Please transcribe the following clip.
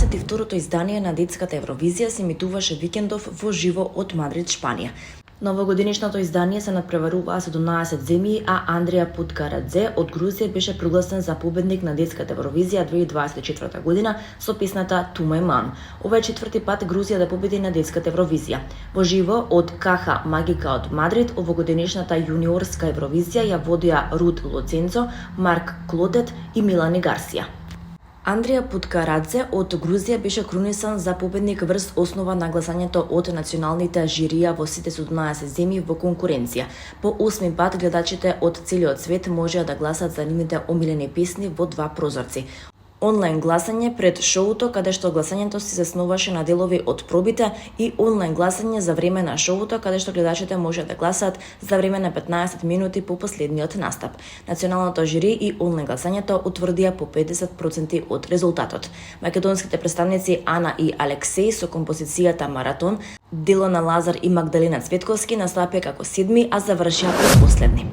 22-то издание на детската Евровизија се емитуваше викендов во живо од Мадрид, Шпанија. На овогодинишното издание се надпреваруваа 17 земји, а Андреа Путкарадзе од Грузија беше прогласен за победник на детската Евровизија 2024 година со песната To My Mom. Ова е четврти пат Грузија да победи на детската Евровизија. Во живо од Каха Магика од Мадрид, овогодинишната јуниорска Евровизија ја водија Рут Лоценцо, Марк Клотет и Милани Гарсија. Андреа Путкарадзе од Грузија беше крунисан за победник врз основа на гласањето од националните жирија во сите 17 земји во конкуренција. По 8 пат гледачите од целиот свет можеа да гласат за нивните омилени песни во два прозорци. Онлайн гласање пред шоуто, каде што гласањето се заснуваше на делови од пробите, и онлайн гласање за време на шоуто, каде што гледачите може да гласаат за време на 15 минути по последниот настап. Националното жири и онлайн гласањето утврдија по 50% од резултатот. Македонските представници Ана и Алексеј со композицијата Маратон, дело на Лазар и Магдалина Цветковски настапија како седми, а завршија предпоследни.